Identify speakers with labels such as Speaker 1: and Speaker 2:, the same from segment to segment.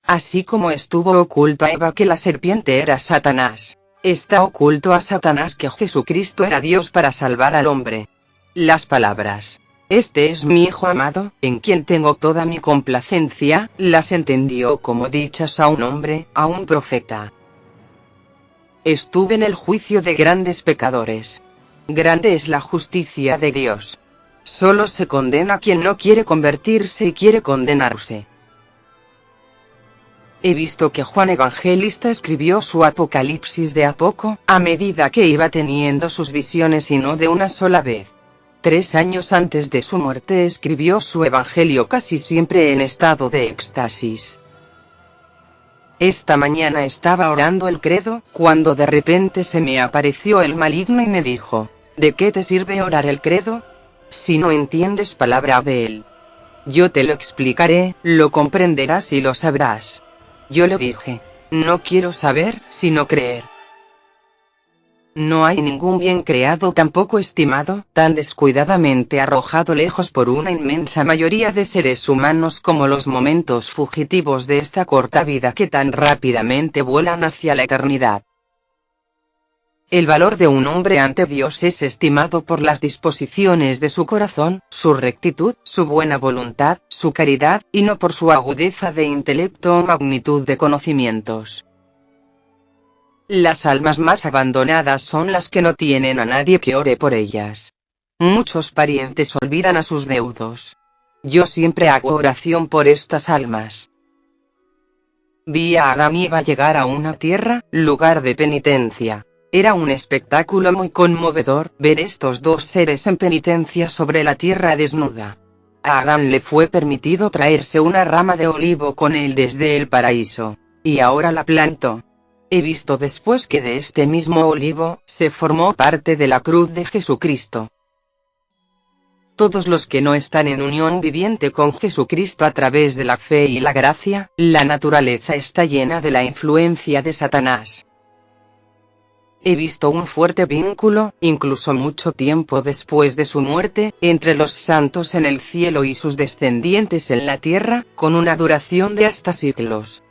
Speaker 1: Así como estuvo oculto a Eva que la serpiente era Satanás, está oculto a Satanás que Jesucristo era Dios para salvar al hombre. Las palabras, "Este es mi Hijo amado, en quien tengo toda mi complacencia", las entendió como dichas a un hombre, a un profeta. Estuve en el juicio de grandes pecadores. Grande es la justicia de Dios. Solo se condena a quien no quiere convertirse y quiere condenarse. He visto que Juan Evangelista escribió su Apocalipsis de a poco, a medida que iba teniendo sus visiones y no de una sola vez. 3 años antes de su muerte escribió su Evangelio casi siempre en estado de éxtasis. Esta mañana estaba orando el credo, cuando de repente se me apareció el maligno y me dijo, ¿de qué te sirve orar el credo? Si no entiendes palabra de él. Yo te lo explicaré, lo comprenderás y lo sabrás. Yo le dije, no quiero saber, sino creer. No hay ningún bien creado tan poco estimado, tan descuidadamente arrojado lejos por una inmensa mayoría de seres humanos como los momentos fugitivos de esta corta vida que tan rápidamente vuelan hacia la eternidad. El valor de un hombre ante Dios es estimado por las disposiciones de su corazón, su rectitud, su buena voluntad, su caridad, y no por su agudeza de intelecto o magnitud de conocimientos. Las almas más abandonadas son las que no tienen a nadie que ore por ellas. Muchos parientes olvidan a sus deudos. Yo siempre hago oración por estas almas. Vi a Adán y Eva llegar a una tierra, lugar de penitencia. Era un espectáculo muy conmovedor, ver estos dos seres en penitencia sobre la tierra desnuda. A Adán le fue permitido traerse una rama de olivo con él desde el paraíso, y ahora la plantó. He visto después que de este mismo olivo, se formó parte de la cruz de Jesucristo. Todos los que no están en unión viviente con Jesucristo a través de la fe y la gracia, la naturaleza está llena de la influencia de Satanás. He visto un fuerte vínculo, incluso mucho tiempo después de su muerte, entre los santos en el cielo y sus descendientes en la tierra, con una duración de hasta siglos.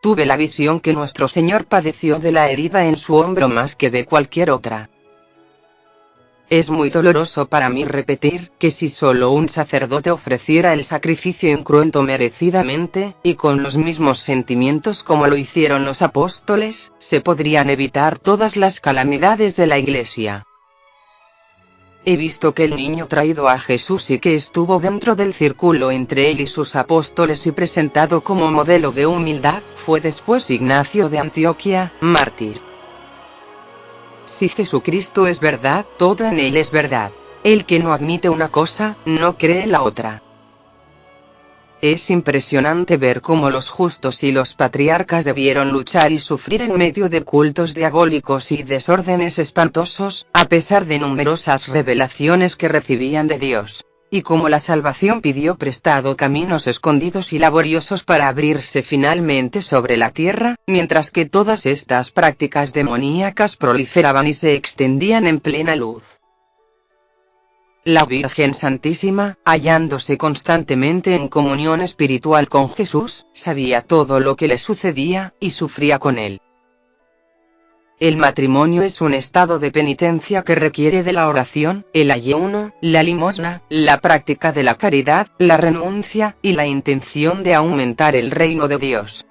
Speaker 1: Tuve la visión que nuestro Señor padeció de la herida en su hombro más que de cualquier otra. Es muy doloroso para mí repetir, que si solo un sacerdote ofreciera el sacrificio incruento merecidamente, y con los mismos sentimientos como lo hicieron los apóstoles, se podrían evitar todas las calamidades de la Iglesia. He visto que el niño traído a Jesús y que estuvo dentro del círculo entre él y sus apóstoles y presentado como modelo de humildad, fue después Ignacio de Antioquía, mártir. Si Jesucristo es verdad, todo en él es verdad. El que no admite una cosa, no cree la otra. Es impresionante ver cómo los justos y los patriarcas debieron luchar y sufrir en medio de cultos diabólicos y desórdenes espantosos, a pesar de numerosas revelaciones que recibían de Dios. Y como la salvación pidió prestado caminos escondidos y laboriosos para abrirse finalmente sobre la tierra, mientras que todas estas prácticas demoníacas proliferaban y se extendían en plena luz. La Virgen Santísima, hallándose constantemente en comunión espiritual con Jesús, sabía todo lo que le sucedía, y sufría con él. El matrimonio es un estado de penitencia que requiere de la oración, el ayuno, la limosna, la práctica de la caridad, la renuncia, y la intención de aumentar el reino de Dios.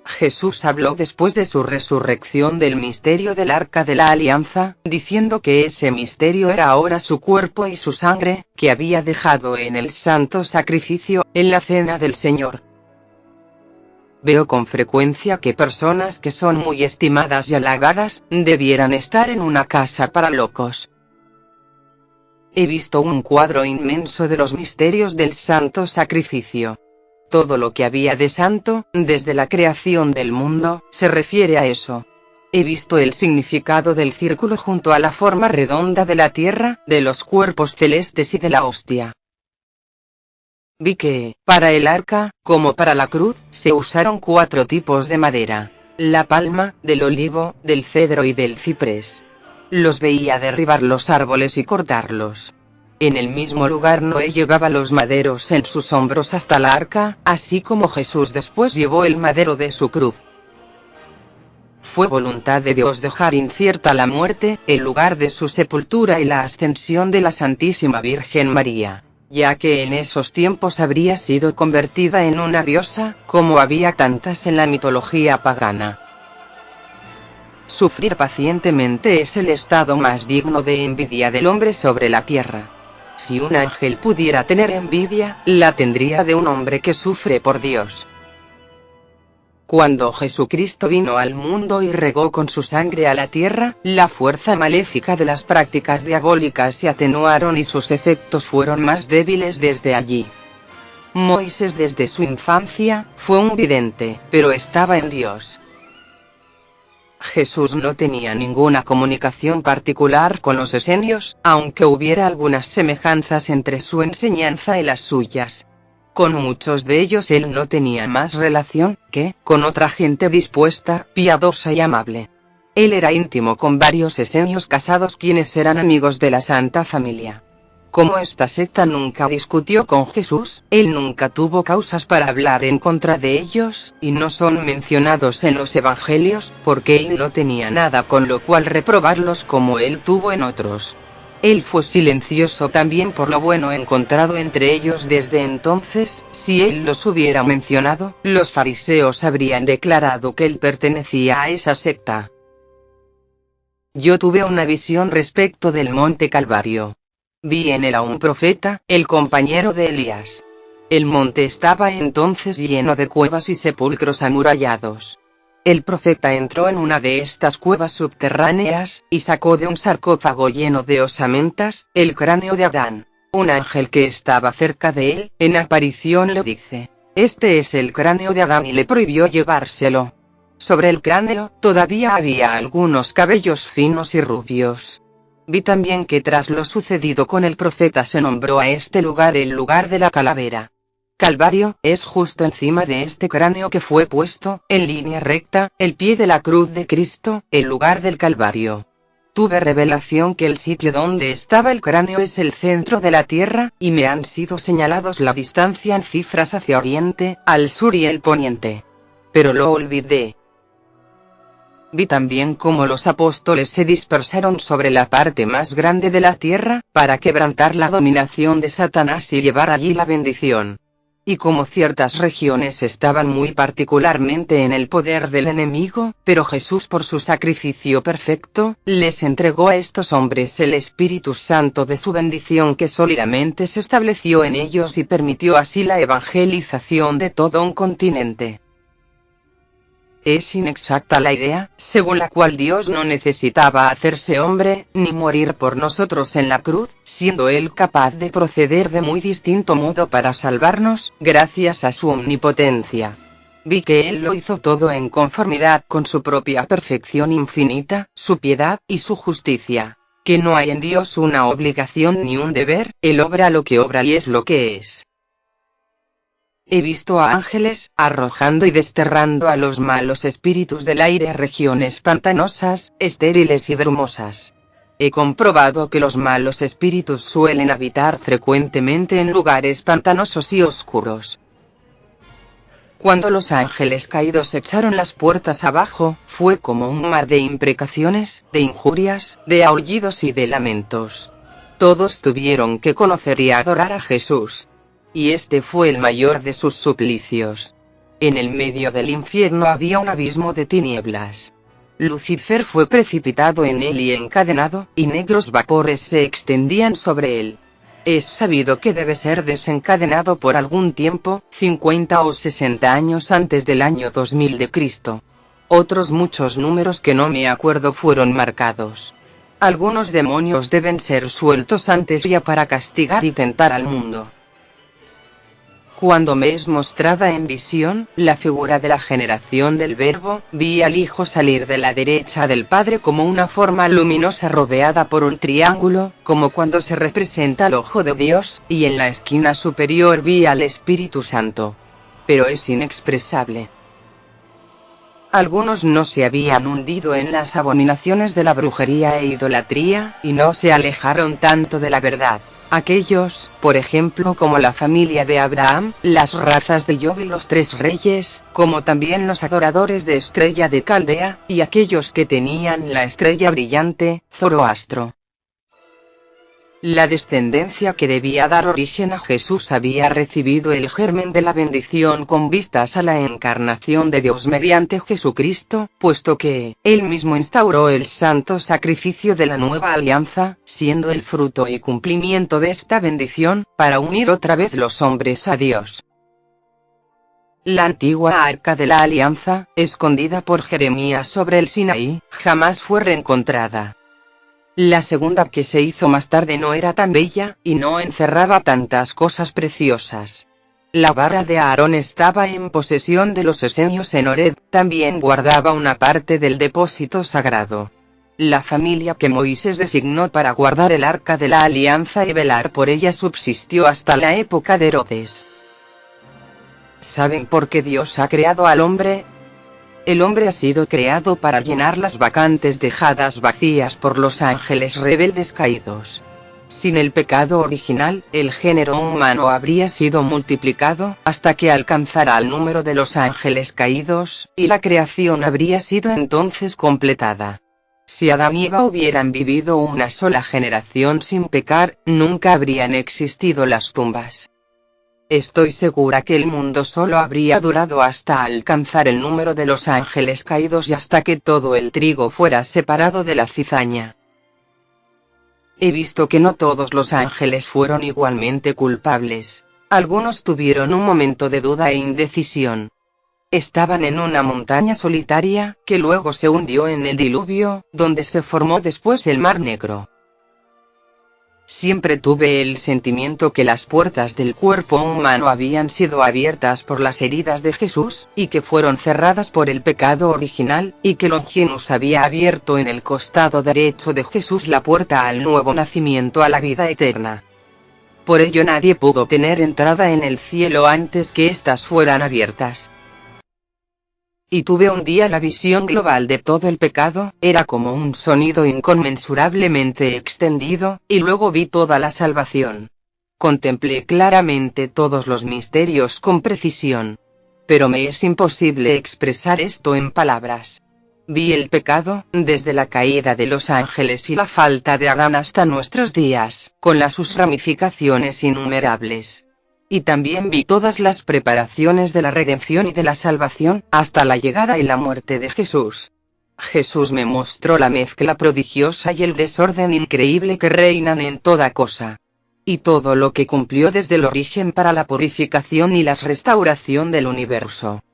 Speaker 1: Jesús habló después de su resurrección del misterio del Arca de la Alianza, diciendo que ese misterio era ahora su cuerpo y su sangre, que había dejado en el santo sacrificio, en la cena del Señor. Veo con frecuencia que personas que son muy estimadas y halagadas, debieran estar en una casa para locos. He visto un cuadro inmenso de los misterios del santo sacrificio. Todo lo que había de santo, desde la creación del mundo, se refiere a eso. He visto el significado del círculo junto a la forma redonda de la tierra, de los cuerpos celestes y de la hostia. Vi que, para el arca, como para la cruz, se usaron 4 tipos de madera: la palma, del olivo, del cedro y del ciprés. Los veía derribar los árboles y cortarlos. En el mismo lugar Noé llevaba los maderos en sus hombros hasta la arca, así como Jesús después llevó el madero de su cruz. Fue voluntad de Dios dejar incierta la muerte, el lugar de su sepultura y la ascensión de la Santísima Virgen María, ya que en esos tiempos habría sido convertida en una diosa, como había tantas en la mitología pagana. Sufrir pacientemente es el estado más digno de envidia del hombre sobre la tierra. Si un ángel pudiera tener envidia, la tendría de un hombre que sufre por Dios. Cuando Jesucristo vino al mundo y regó con su sangre a la tierra, la fuerza maléfica de las prácticas diabólicas se atenuaron y sus efectos fueron más débiles desde allí. Moisés desde su infancia fue un vidente, pero estaba en Dios. Jesús no tenía ninguna comunicación particular con los esenios, aunque hubiera algunas semejanzas entre su enseñanza y las suyas. Con muchos de ellos él no tenía más relación que con otra gente dispuesta, piadosa y amable. Él era íntimo con varios esenios casados quienes eran amigos de la Santa Familia. Como esta secta nunca discutió con Jesús, él nunca tuvo causas para hablar en contra de ellos, y no son mencionados en los evangelios, porque él no tenía nada con lo cual reprobarlos como él tuvo en otros. Él fue silencioso también por lo bueno encontrado entre ellos desde entonces. Si él los hubiera mencionado, los fariseos habrían declarado que él pertenecía a esa secta. Yo tuve una visión respecto del monte Calvario. Vi en él a un profeta, el compañero de Elías. El monte estaba entonces lleno de cuevas y sepulcros amurallados. El profeta entró en una de estas cuevas subterráneas, y sacó de un sarcófago lleno de osamentas, el cráneo de Adán. Un ángel que estaba cerca de él, en aparición le dice: "Este es el cráneo de Adán", y le prohibió llevárselo. Sobre el cráneo, todavía había algunos cabellos finos y rubios. Vi también que tras lo sucedido con el profeta se nombró a este lugar el lugar de la calavera. Calvario es justo encima de este cráneo que fue puesto, en línea recta, el pie de la cruz de Cristo, el lugar del Calvario. Tuve revelación que el sitio donde estaba el cráneo es el centro de la tierra, y me han sido señalados la distancia en cifras hacia oriente, al sur y el poniente. Pero lo olvidé. Vi también cómo los apóstoles se dispersaron sobre la parte más grande de la tierra, para quebrantar la dominación de Satanás y llevar allí la bendición. Y como ciertas regiones estaban muy particularmente en el poder del enemigo, pero Jesús por su sacrificio perfecto, les entregó a estos hombres el Espíritu Santo de su bendición que sólidamente se estableció en ellos y permitió así la evangelización de todo un continente. Es inexacta la idea, según la cual Dios no necesitaba hacerse hombre, ni morir por nosotros en la cruz, siendo Él capaz de proceder de muy distinto modo para salvarnos, gracias a su omnipotencia. Vi que Él lo hizo todo en conformidad con su propia perfección infinita, su piedad y su justicia. Que no hay en Dios una obligación ni un deber, Él obra lo que obra y es lo que es. He visto a ángeles, arrojando y desterrando a los malos espíritus del aire a regiones pantanosas, estériles y brumosas. He comprobado que los malos espíritus suelen habitar frecuentemente en lugares pantanosos y oscuros. Cuando los ángeles caídos echaron las puertas abajo, fue como un mar de imprecaciones, de injurias, de aullidos y de lamentos. Todos tuvieron que conocer y adorar a Jesús. Y este fue el mayor de sus suplicios. En el medio del infierno había un abismo de tinieblas. Lucifer fue precipitado en él y encadenado, y negros vapores se extendían sobre él. Es sabido que debe ser desencadenado por algún tiempo, 50 o 60 años antes del año 2000 de Cristo. Otros muchos números que no me acuerdo fueron marcados. Algunos demonios deben ser sueltos antes ya para castigar y tentar al mundo. Cuando me es mostrada en visión, la figura de la generación del Verbo, vi al Hijo salir de la derecha del Padre como una forma luminosa rodeada por un triángulo, como cuando se representa el ojo de Dios, y en la esquina superior vi al Espíritu Santo. Pero es inexpresable. Algunos no se habían hundido en las abominaciones de la brujería e idolatría, y no se alejaron tanto de la verdad. Aquellos, por ejemplo, como la familia de Abraham, las razas de Job y los 3 reyes, como también los adoradores de Estrella de Caldea, y aquellos que tenían la estrella brillante, Zoroastro. La descendencia que debía dar origen a Jesús había recibido el germen de la bendición con vistas a la encarnación de Dios mediante Jesucristo, puesto que Él mismo instauró el santo sacrificio de la nueva alianza, siendo el fruto y cumplimiento de esta bendición, para unir otra vez los hombres a Dios. La antigua arca de la alianza, escondida por Jeremías sobre el Sinaí, jamás fue reencontrada. La segunda que se hizo más tarde no era tan bella, y no encerraba tantas cosas preciosas. La vara de Aarón estaba en posesión de los esenios en Horeb, también guardaba una parte del depósito sagrado. La familia que Moisés designó para guardar el arca de la alianza y velar por ella subsistió hasta la época de Herodes. ¿Saben por qué Dios ha creado al hombre? El hombre ha sido creado para llenar las vacantes dejadas vacías por los ángeles rebeldes caídos. Sin el pecado original, el género humano habría sido multiplicado, hasta que alcanzara el número de los ángeles caídos, y la creación habría sido entonces completada. Si Adán y Eva hubieran vivido una sola generación sin pecar, nunca habrían existido las tumbas. Estoy segura que el mundo solo habría durado hasta alcanzar el número de los ángeles caídos y hasta que todo el trigo fuera separado de la cizaña. He visto que no todos los ángeles fueron igualmente culpables. Algunos tuvieron un momento de duda e indecisión. Estaban en una montaña solitaria, que luego se hundió en el diluvio, donde se formó después el Mar Negro. Siempre tuve el sentimiento que las puertas del cuerpo humano habían sido abiertas por las heridas de Jesús, y que fueron cerradas por el pecado original, y que Longinus había abierto en el costado derecho de Jesús la puerta al nuevo nacimiento a la vida eterna. Por ello nadie pudo tener entrada en el cielo antes que éstas fueran abiertas. Y tuve un día la visión global de todo el pecado, era como un sonido inconmensurablemente extendido, y luego vi toda la salvación. Contemplé claramente todos los misterios con precisión. Pero me es imposible expresar esto en palabras. Vi el pecado, desde la caída de los ángeles y la falta de Adán hasta nuestros días, con sus ramificaciones innumerables. Y también vi todas las preparaciones de la redención y de la salvación, hasta la llegada y la muerte de Jesús. Jesús me mostró la mezcla prodigiosa y el desorden increíble que reinan en toda cosa. Y todo lo que cumplió desde el origen para la purificación y la restauración del universo.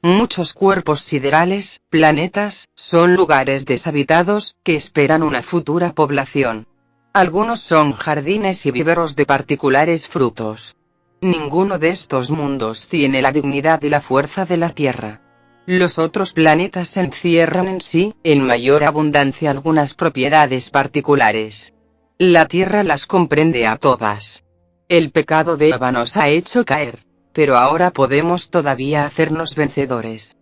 Speaker 1: Muchos cuerpos siderales, planetas, son lugares deshabitados, que esperan una futura población. Algunos son jardines y viveros de particulares frutos. Ninguno de estos mundos tiene la dignidad y la fuerza de la Tierra. Los otros planetas encierran en sí, en mayor abundancia, algunas propiedades particulares. La Tierra las comprende a todas. El pecado de Eva nos ha hecho caer, pero ahora podemos todavía hacernos vencedores.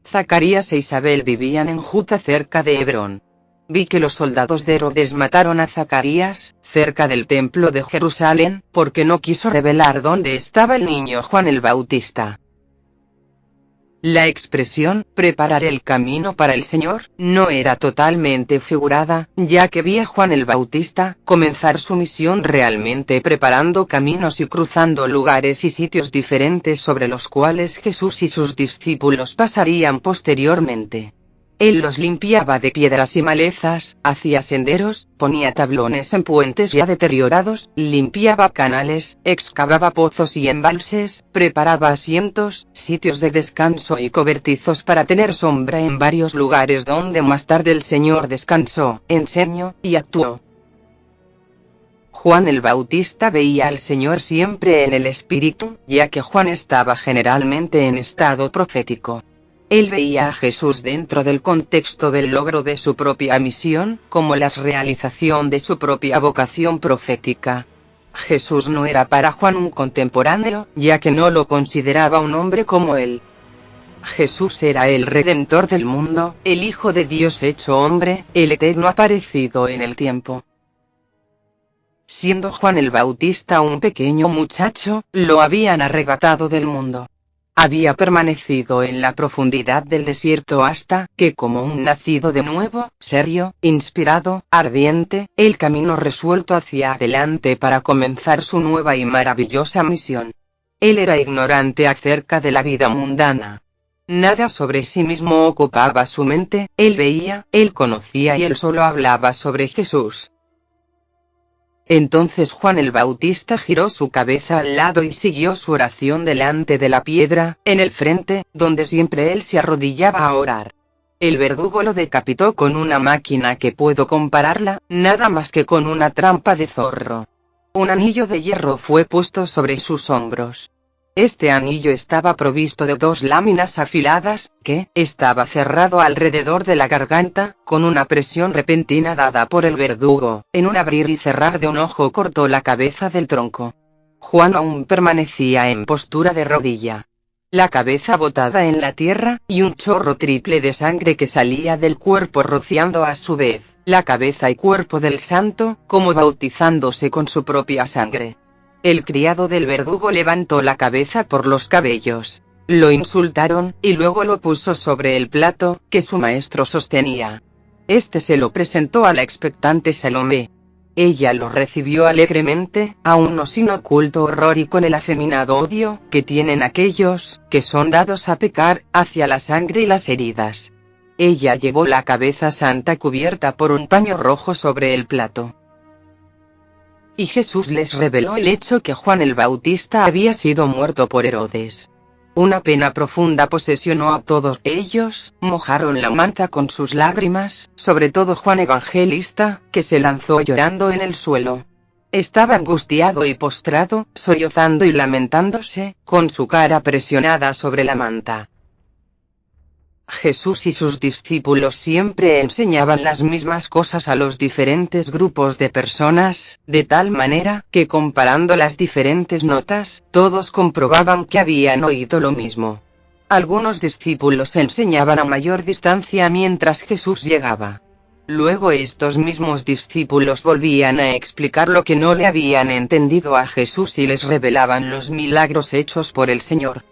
Speaker 1: Zacarías e Isabel vivían en Juta cerca de Hebrón. Vi que los soldados de Herodes mataron a Zacarías, cerca del templo de Jerusalén, porque no quiso revelar dónde estaba el niño Juan el Bautista. La expresión, preparar el camino para el Señor, no era totalmente figurada, ya que vi a Juan el Bautista comenzar su misión realmente preparando caminos y cruzando lugares y sitios diferentes sobre los cuales Jesús y sus discípulos pasarían posteriormente. Él los limpiaba de piedras y malezas, hacía senderos, ponía tablones en puentes ya deteriorados, limpiaba canales, excavaba pozos y embalses, preparaba asientos, sitios de descanso y cobertizos para tener sombra en varios lugares donde más tarde el Señor descansó, enseñó y actuó. Juan el Bautista veía al Señor siempre en el Espíritu, ya que Juan estaba generalmente en estado profético. Él veía a Jesús dentro del contexto del logro de su propia misión, como la realización de su propia vocación profética. Jesús no era para Juan un contemporáneo, ya que no lo consideraba un hombre como él. Jesús era el Redentor del mundo, el Hijo de Dios hecho hombre, el Eterno aparecido en el tiempo. Siendo Juan el Bautista un pequeño muchacho, lo habían arrebatado del mundo. Había permanecido en la profundidad del desierto hasta que, como un nacido de nuevo, serio, inspirado, ardiente, él caminó resuelto hacia adelante para comenzar su nueva y maravillosa misión. Él era ignorante acerca de la vida mundana. Nada sobre sí mismo ocupaba su mente, él veía, él conocía y él solo hablaba sobre Jesús. Entonces Juan el Bautista giró su cabeza al lado y siguió su oración delante de la piedra, en el frente, donde siempre él se arrodillaba a orar. El verdugo lo decapitó con una máquina que puedo compararla, nada más que con una trampa de zorro. Un anillo de hierro fue puesto sobre sus hombros. Este anillo estaba provisto de 2 láminas afiladas, que estaba cerrado alrededor de la garganta, con una presión repentina dada por el verdugo. En un abrir y cerrar de un ojo cortó la cabeza del tronco. Juan aún permanecía en postura de rodilla. La cabeza botada en la tierra, y un chorro triple de sangre que salía del cuerpo rociando a su vez la cabeza y cuerpo del santo, como bautizándose con su propia sangre. El criado del verdugo levantó la cabeza por los cabellos. Lo insultaron, y luego lo puso sobre el plato que su maestro sostenía. Este se lo presentó a la expectante Salomé. Ella lo recibió alegremente, aún no sin oculto horror y con el afeminado odio que tienen aquellos que son dados a pecar, hacia la sangre y las heridas. Ella llevó la cabeza santa cubierta por un paño rojo sobre el plato. Y Jesús les reveló el hecho que Juan el Bautista había sido muerto por Herodes. Una pena profunda posesionó a todos ellos, mojaron la manta con sus lágrimas, sobre todo Juan Evangelista, que se lanzó llorando en el suelo. Estaba angustiado y postrado, sollozando y lamentándose, con su cara presionada sobre la manta. Jesús y sus discípulos siempre enseñaban las mismas cosas a los diferentes grupos de personas, de tal manera que comparando las diferentes notas, todos comprobaban que habían oído lo mismo. Algunos discípulos enseñaban a mayor distancia mientras Jesús llegaba. Luego estos mismos discípulos volvían a explicar lo que no le habían entendido a Jesús y les revelaban los milagros hechos por el Señor.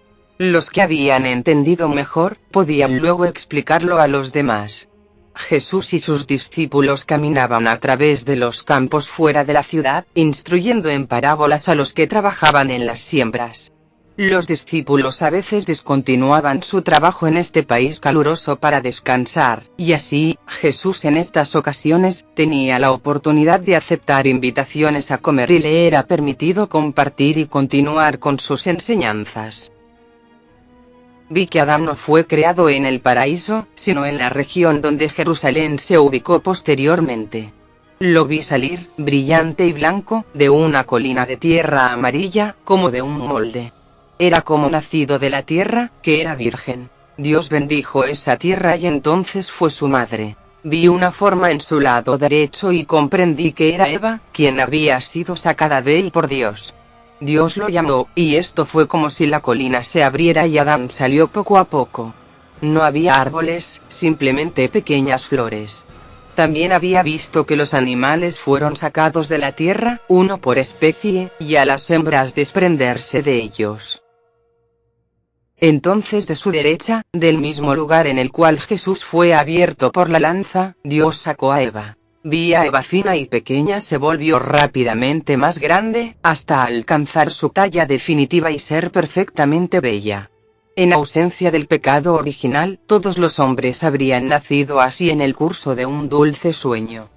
Speaker 1: Los que habían entendido mejor, podían luego explicarlo a los demás. Jesús y sus discípulos caminaban a través de los campos fuera de la ciudad, instruyendo en parábolas a los que trabajaban en las siembras. Los discípulos a veces descontinuaban su trabajo en este país caluroso para descansar, y así, Jesús en estas ocasiones, tenía la oportunidad de aceptar invitaciones a comer y le era permitido compartir y continuar con sus enseñanzas. Vi que Adán no fue creado en el paraíso, sino en la región donde Jerusalén se ubicó posteriormente. Lo vi salir, brillante y blanco, de una colina de tierra amarilla, como de un molde. Era como nacido de la tierra, que era virgen. Dios bendijo esa tierra y entonces fue su madre. Vi una forma en su lado derecho y comprendí que era Eva, quien había sido sacada de él por Dios. Dios lo llamó, y esto fue como si la colina se abriera y Adán salió poco a poco. No había árboles, simplemente pequeñas flores. También había visto que los animales fueron sacados de la tierra, uno por especie, y a las hembras desprenderse de ellos. Entonces de su derecha, del mismo lugar en el cual Jesús fue abierto por la lanza, Dios sacó a Eva. Vi a Eva fina y pequeña se volvió rápidamente más grande, hasta alcanzar su talla definitiva y ser perfectamente bella. En ausencia del pecado original, todos los hombres habrían nacido así en el curso de un dulce sueño.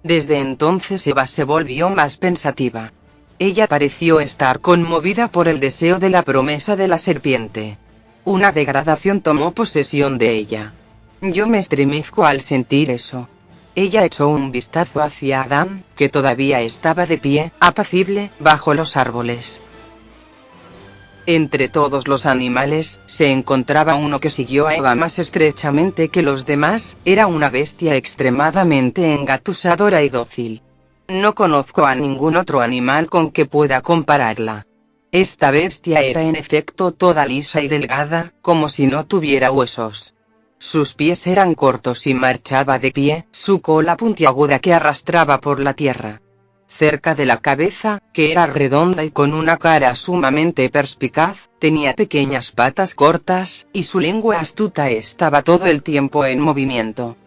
Speaker 1: Desde entonces Eva se volvió más pensativa. Ella pareció estar conmovida por el deseo de la promesa de la serpiente. Una degradación tomó posesión de ella. Yo me estremezco al sentir eso. Ella echó un vistazo hacia Adán, que todavía estaba de pie, apacible, bajo los árboles. Entre todos los animales, se encontraba uno que siguió a Eva más estrechamente que los demás, era una bestia extremadamente engatusadora y dócil. No conozco a ningún otro animal con que pueda compararla. Esta bestia era en efecto toda lisa y delgada, como si no tuviera huesos. Sus pies eran cortos y marchaba de pie, su cola puntiaguda que arrastraba por la tierra. Cerca de la cabeza, que era redonda y con una cara sumamente perspicaz, tenía pequeñas patas cortas, y su lengua astuta estaba todo el tiempo en movimiento.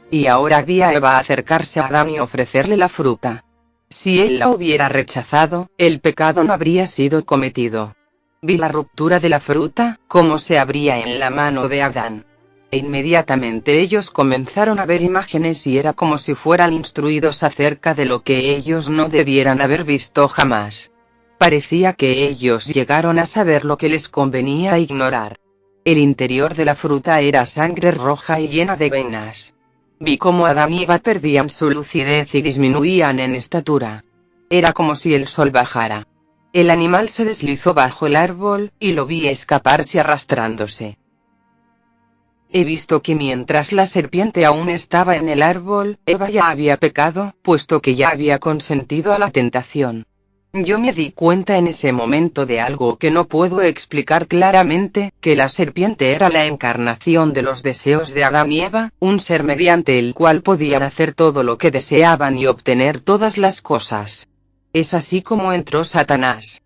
Speaker 1: Y ahora vi a Eva acercarse a Adán y ofrecerle la fruta. Si él la hubiera rechazado, el pecado no habría sido cometido. Vi la ruptura de la fruta, como se abría en la mano de Adán. E inmediatamente ellos comenzaron a ver imágenes y era como si fueran instruidos acerca de lo que ellos no debieran haber visto jamás. Parecía que ellos llegaron a saber lo que les convenía ignorar. El interior de la fruta era sangre roja y llena de venas. Vi cómo Adán y Eva perdían su lucidez y disminuían en estatura. Era como si el sol bajara. El animal se deslizó bajo el árbol, y lo vi escaparse arrastrándose. He visto que mientras la serpiente aún estaba en el árbol, Eva ya había pecado, puesto que ya había consentido a la tentación. Yo me di cuenta en ese momento de algo que no puedo explicar claramente, que la serpiente era la encarnación de los deseos de Adán y Eva, un ser mediante el cual podían hacer todo lo que deseaban y obtener todas las cosas. Es así como entró Satanás.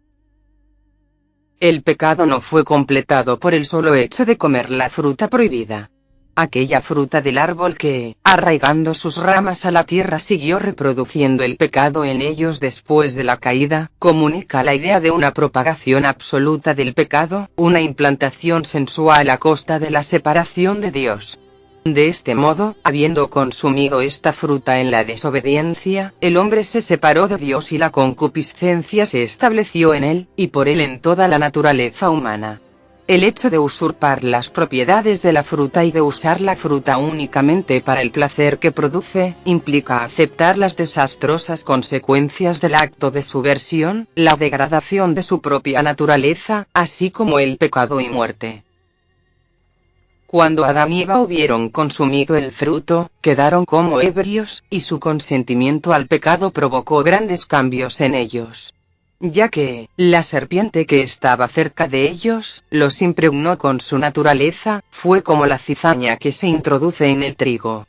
Speaker 1: El pecado no fue completado por el solo hecho de comer la fruta prohibida. Aquella fruta del árbol que, arraigando sus ramas a la tierra, siguió reproduciendo el pecado en ellos después de la caída, comunica la idea de una propagación absoluta del pecado, una implantación sensual a costa de la separación de Dios. De este modo, habiendo consumido esta fruta en la desobediencia, el hombre se separó de Dios y la concupiscencia se estableció en él, y por él en toda la naturaleza humana. El hecho de usurpar las propiedades de la fruta y de usar la fruta únicamente para el placer que produce, implica aceptar las desastrosas consecuencias del acto de subversión, la degradación de su propia naturaleza, así como el pecado y muerte. Cuando Adán y Eva hubieron consumido el fruto, quedaron como ebrios, y su consentimiento al pecado provocó grandes cambios en ellos. Ya que, la serpiente que estaba cerca de ellos, los impregnó con su naturaleza, fue como la cizaña que se introduce en el trigo.